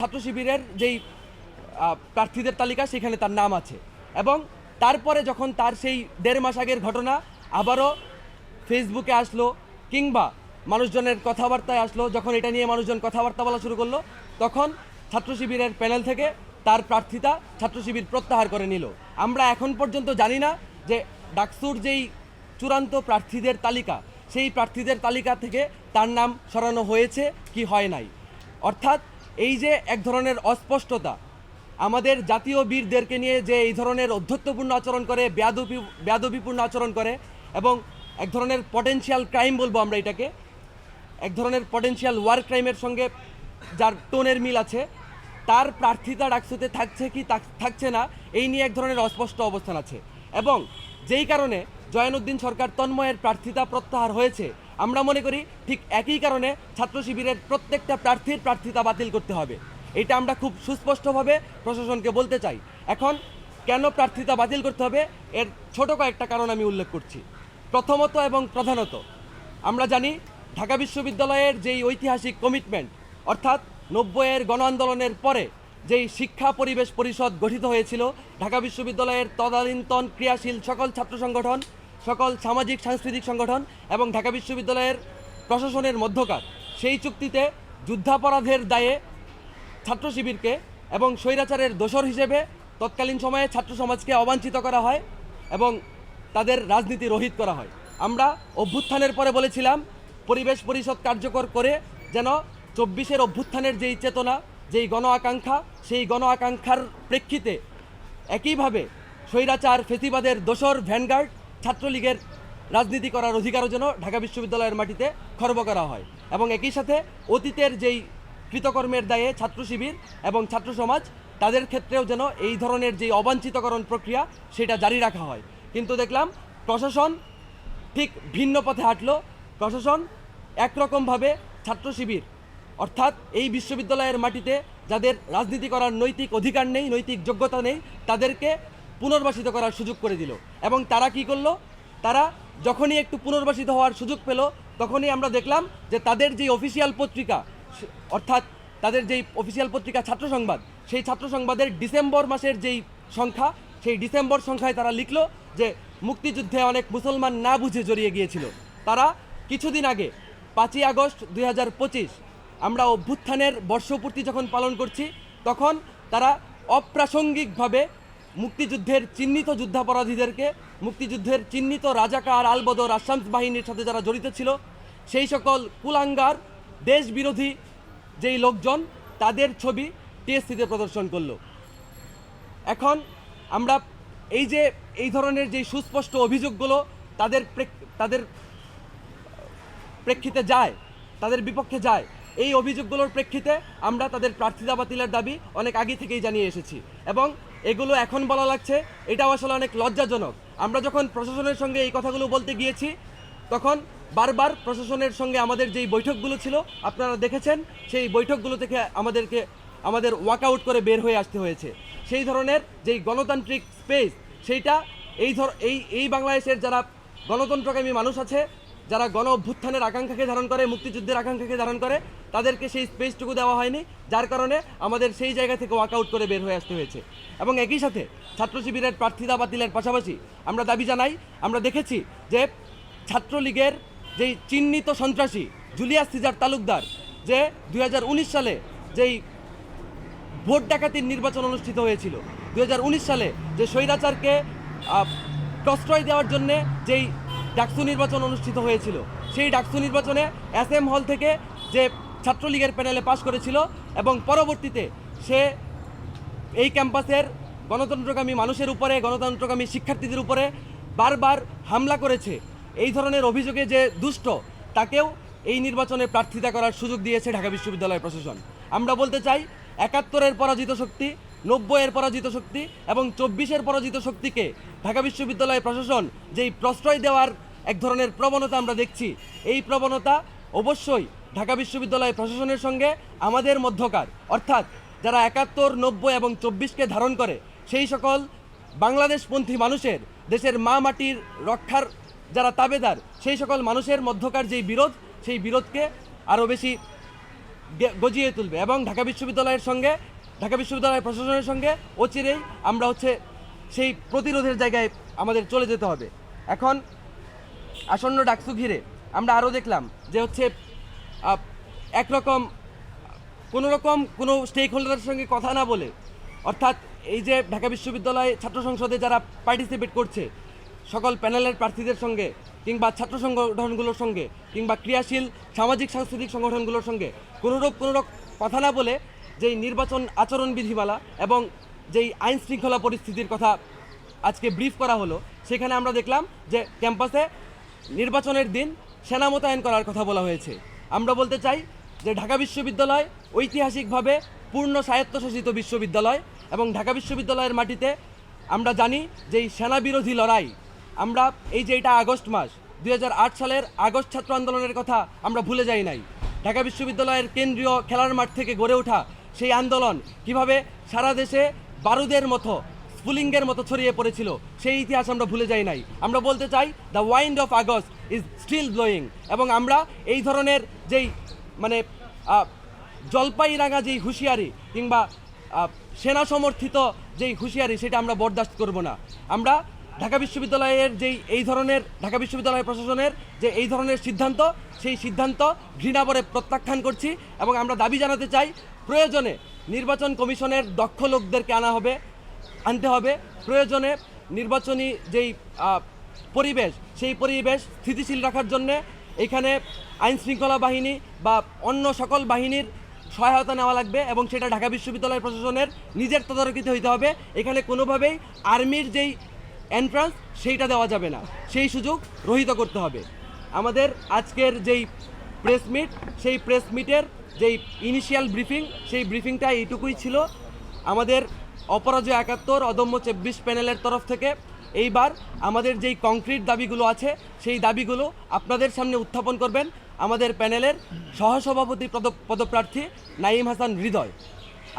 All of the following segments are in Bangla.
ছাত্র শিবিরের যেই প্রার্থীদের তালিকা সেখানে তার নাম আছে এবং তারপরে যখন তার সেই 1.5 মাস আগের ঘটনা আবারও ফেসবুকে আসলো কিংবা মানুষজনের কথাবার্তায় আসলো, যখন এটা নিয়ে মানুষজন কথাবার্তা বলা শুরু করলো তখন ছাত্র শিবিরের প্যানেল থেকে তার প্রার্থিতা ছাত্র শিবির প্রত্যাহার করে নিল। আমরা এখন পর্যন্ত জানি না যে ডাকসুর যেই চূড়ান্ত প্রার্থীদের তালিকা সেই প্রার্থীদের তালিকা থেকে তার নাম সরানো হয়েছে কি হয় নাই। অর্থাৎ এই যে এক ধরনের অস্পষ্টতা, আমাদের জাতীয় বীরদেরকে নিয়ে যে এই ধরনের অধ্যত্বপূর্ণ আচরণ করে, বেয়াদবিপূর্ণ আচরণ করে এবং এক ধরনের পটেনশিয়াল ক্রাইম বলবো আমরা এটাকে, এক ধরনের পটেনশিয়াল ওয়ার ক্রাইমের সঙ্গে যার টোনের মিল আছে, তার প্রার্থিতা ডাকসুতে থাকছে কি থাকছে না এই নিয়ে এক ধরনের অস্পষ্ট অবস্থান আছে। এবং যেই কারণে জয়নুদ্দিন সরকার তন্ময়ের প্রার্থিতা প্রত্যাহার হয়েছে, আমরা মনে করি ঠিক একই কারণে ছাত্র শিবিরের প্রত্যেকটা প্রার্থীর প্রার্থিতা বাতিল করতে হবে। এটা আমরা খুব সুস্পষ্টভাবে প্রশাসনকে বলতে চাই। এখন কেন প্রার্থিতা বাতিল করতে হবে এর ছোট কয়েকটা কারণ আমি উল্লেখ করছি। প্রথমত এবং প্রধানত আমরা জানি ঢাকা বিশ্ববিদ্যালয়ের যেই ঐতিহাসিক কমিটমেন্ট, অর্থাৎ 90-এর গণ আন্দোলনের পরে যেই শিক্ষা পরিবেশ পরিষদ গঠিত হয়েছিল, ঢাকা বিশ্ববিদ্যালয়ের তদানীন্তন ক্রিয়াশীল সকল ছাত্র সংগঠন, সকল সামাজিক সাংস্কৃতিক সংগঠন এবং ঢাকা বিশ্ববিদ্যালয়ের প্রশাসনের মধ্যকার সেই চুক্তিতে যুদ্ধাপরাধের দায়ে ছাত্র শিবিরকে এবং স্বৈরাচারের দোসর হিসেবে তৎকালীন সময়ে ছাত্র সমাজকে অবাঞ্ছিত করা হয় এবং তাদের রাজনীতি রহিত করা হয়। আমরা অভ্যুত্থানের পরে বলেছিলাম পরিবেশ পরিষদ কার্যকর করে যেন 24-এর অভ্যুত্থানের যেই চেতনা, যেই গণ আকাঙ্ক্ষা, সেই গণ আকাঙ্ক্ষার প্রেক্ষিতে একইভাবে স্বৈরাচার ফেসিবাদের দোসর ভ্যানগার্ড ছাত্রলীগের রাজনীতি করার অধিকারও যেন ঢাকা বিশ্ববিদ্যালয়ের মাটিতে খর্ব করা হয় এবং একই সাথে অতীতের যেই কৃতকর্মের দায়ে ছাত্র শিবির এবং ছাত্র সমাজ তাদের ক্ষেত্রেও যেন এই ধরনের যেই অবাঞ্ছিতকরণ প্রক্রিয়া সেটা জারি রাখা হয়। কিন্তু দেখলাম প্রশাসন ঠিক ভিন্ন পথে হাঁটলো। প্রশাসন একরকমভাবে ছাত্র শিবির অর্থাৎ এই বিশ্ববিদ্যালয়ের মাটিতে যাদের রাজনীতি করার নৈতিক অধিকার নেই, নৈতিক যোগ্যতা নেই, তাদেরকে পুনর্বাসিত করার সুযোগ করে দিল। এবং তারা কি করলো, তারা যখনই একটু পুনর্বাসিত হওয়ার সুযোগ পেল তখনই আমরা দেখলাম যে তাদের যেই অফিসিয়াল পত্রিকা, অর্থাৎ তাদের যেই অফিসিয়াল পত্রিকা ছাত্র সংবাদ, সেই ছাত্র সংবাদের ডিসেম্বর মাসের যেই সংখ্যা, সেই ডিসেম্বর সংখ্যায় তারা লিখলো যে মুক্তিযুদ্ধে অনেক মুসলমান না বুঝে জড়িয়ে গিয়েছিল। তারা কিছুদিন আগে 5ই আগস্ট 2025 আমরা অভ্যুত্থানের বর্ষপূর্তি যখন পালন করছি তখন তারা অপ্রাসঙ্গিকভাবে মুক্তিযুদ্ধের চিহ্নিত যুদ্ধাপরাধীদেরকে, মুক্তিযুদ্ধের চিহ্নিত রাজাকার আলবদর আসাম বাহিনীর সাথে যারা জড়িত ছিল সেই সকল কুলাঙ্গার দেশবিরোধী যেই লোকজন তাদের ছবি টিএসসিতে প্রদর্শন করলো। এখন আমরা এই যে এই ধরনের যেই সুস্পষ্ট অভিযোগগুলো তাদের প্রেক্ষিতে যায়, তাদের বিপক্ষে যায়, এই অভিযোগগুলোর প্রেক্ষিতে আমরা তাদের প্রার্থিতা বাতিলের দাবি অনেক আগে থেকেই জানিয়ে এসেছি এবং এগুলো এখন বলা লাগছে, এটাও আসলে অনেক লজ্জাজনক। আমরা যখন প্রশাসনের সঙ্গে এই কথাগুলো বলতে গিয়েছি তখন বারবার প্রশাসনের সঙ্গে আমাদের যেই বৈঠকগুলো ছিল আপনারা দেখেছেন, সেই বৈঠকগুলো থেকে আমাদের ওয়াকআউট করে বের হয়ে আসতে হয়েছে। সেই ধরনের যেই গণতান্ত্রিক স্পেস, সেইটা এই বাংলাদেশের যারা গণতন্ত্রকামী মানুষ আছে, যারা গণ অভ্যুত্থানের আকাঙ্ক্ষাকে ধারণ করে, মুক্তিযুদ্ধের আকাঙ্ক্ষাকে ধারণ করে, তাদেরকে সেই স্পেসটুকু দেওয়া হয়নি, যার কারণে আমাদের সেই জায়গা থেকে ওয়াকআউট করে বের হয়ে আসতে হয়েছে। এবং একই সাথে ছাত্র শিবিরের প্রার্থিতা বাতিলের পাশাপাশি আমরা দাবি জানাই, আমরা দেখেছি যে ছাত্রলীগের যেই চিহ্নিত সন্ত্রাসী জুলিয়াস সিজার তালুকদার যে 2019 সালে যেই ভোট ডাকাতির নির্বাচন অনুষ্ঠিত হয়েছিল, 2019 সালে যে স্বৈরাচারকে প্রশ্রয় দেওয়ার জন্যে যেই ডাকসু নির্বাচন অনুষ্ঠিত হয়েছিল, সেই ডাকসু নির্বাচনে SM হল থেকে যে ছাত্রলীগের প্যানেলে পাশ করেছিল এবং পরবর্তীতে সে এই ক্যাম্পাসের গণতন্ত্রকামী মানুষের উপরে, গণতন্ত্রকামী শিক্ষার্থীদের উপরে বারবার হামলা করেছে, এই ধরনের অভিযোগে যে দুষ্ট, তাকেও এই নির্বাচনে প্রার্থিতা করার সুযোগ দিয়েছে ঢাকা বিশ্ববিদ্যালয় প্রশাসন। আমরা বলতে চাই 71-এর পরাজিত শক্তি, 90-এর পরাজিত শক্তি এবং 24-এর পরাজিত শক্তিকে ঢাকা বিশ্ববিদ্যালয় প্রশাসন যেই প্রশ্রয় দেওয়ার এক ধরনের প্রবণতা আমরা দেখছি, এই প্রবণতা অবশ্যই ঢাকা বিশ্ববিদ্যালয় প্রশাসনের সঙ্গে আমাদের মধ্যকার, অর্থাৎ যারা 71, 90 এবং 24কে ধারণ করে সেই সকল বাংলাদেশপন্থী মানুষের, দেশের মা মাটির রক্ষার যারা তাবেদার, সেই সকল মানুষের মধ্যকার যেই বিরোধ, সেই বিরোধকে আরও বেশি গজিয়ে তুলবে এবং ঢাকা বিশ্ববিদ্যালয়ের সঙ্গে ঢাকা বিশ্ববিদ্যালয়ের প্রশাসনের সঙ্গে অচিরেই আমরা হচ্ছে সেই প্রতিরোধের জায়গায় আমাদের চলে যেতে হবে। এখন আসন্ন ডাকসু ঘিরে আমরা আরও দেখলাম যে হচ্ছে একরকম কোনো স্টেক হোল্ডারের সঙ্গে কথা না বলে, অর্থাৎ এই যে ঢাকা বিশ্ববিদ্যালয় ছাত্র সংসদে যারা পার্টিসিপেট করছে সকল প্যানেলের প্রার্থীদের সঙ্গে কিংবা ছাত্র সংগঠনগুলোর সঙ্গে কিংবা ক্রিয়াশীল সামাজিক সাংস্কৃতিক সংগঠনগুলোর সঙ্গে কোনোরূপ কথা না বলে যেই নির্বাচন আচরণ বিধিমালা এবং যেই আইন শৃঙ্খলা পরিস্থিতির কথা আজকে ব্রিফ করা হলো, সেখানে আমরা দেখলাম যে ক্যাম্পাসে নির্বাচনের দিন সেনা মোতায়েন করার কথা বলা হয়েছে। আমরা বলতে চাই যে ঢাকা বিশ্ববিদ্যালয় ঐতিহাসিকভাবে পূর্ণ স্বায়ত্তশাসিত বিশ্ববিদ্যালয় এবং ঢাকা বিশ্ববিদ্যালয়ের মাটিতে আমরা জানি যে এই সেনা বিরোধী লড়াই, আমরা এই যে এটা আগস্ট মাস 2008 সালের আগস্ট ছাত্র আন্দোলনের কথা আমরা ভুলে যাই নাই। ঢাকা বিশ্ববিদ্যালয়ের কেন্দ্রীয় খেলার মাঠ থেকে গড়ে ওঠা সেই আন্দোলন কিভাবে সারা দেশে বারুদের মতো স্ফুলিঙ্গের মতো ছড়িয়ে পড়েছিল সেই ইতিহাস আমরা ভুলে যাই নাই। আমরা বলতে চাই the wind of August is still blowing, এবং আমরা এই ধরনের যেই মানে জলপাইরাঙা যেই হুঁশিয়ারি কিংবা সেনা সমর্থিত যেই হুঁশিয়ারি সেটা আমরা বরদাস্ত করব না। আমরা ঢাকা বিশ্ববিদ্যালয়ের ঢাকা বিশ্ববিদ্যালয় প্রশাসনের যে এই ধরনের সিদ্ধান্ত, সেই সিদ্ধান্ত ঘৃণাভরে প্রত্যাখ্যান করছি এবং আমরা দাবি জানাতে চাই প্রয়োজনে নির্বাচন কমিশনের দক্ষ লোকদেরকে আনতে হবে। প্রয়োজনে নির্বাচনী যেই পরিবেশ, সেই পরিবেশ স্থিতিশীল রাখার জন্যে এখানে আইন শৃঙ্খলা বাহিনী বা অন্য সকল বাহিনীর সহায়তা নেওয়া লাগবে এবং সেটা ঢাকা বিশ্ববিদ্যালয় প্রশাসনের নিজের তদারকিতে হইতে হবে। এখানে কোনোভাবেই আর্মির যেই এন্ট্রান্স সেইটা দেওয়া যাবে না, সেই সুযোগ রহিত করতে হবে। আমাদের আজকের যেই প্রেস মিট, সেই প্রেস মিটের যেই ইনিশিয়াল ব্রিফিং, সেই ব্রিফিংটা এইটুকুই ছিল। আমাদের অপরাজয় 71 অদম্য 24 প্যানেলের তরফ থেকে এইবার আমাদের যেই কংক্রিট দাবিগুলো আছে সেই দাবিগুলো আপনাদের সামনে উত্থাপন করবেন আমাদের প্যানেলের সহসভাপতি পদপ্রার্থী নাঈম হাসান হৃদয়।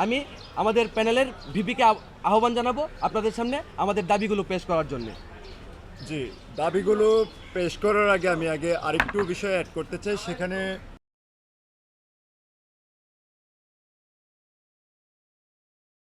আমি আমাদের প্যানেলের ভিপিকে আহ্বান জানাবো আপনাদের সামনে আমাদের দাবিগুলো পেশ করার জন্য। জি, দাবিগুলো পেশ করার আগে আমি আরেকটু বিষয় অ্যাড করতে চাই। সেখানে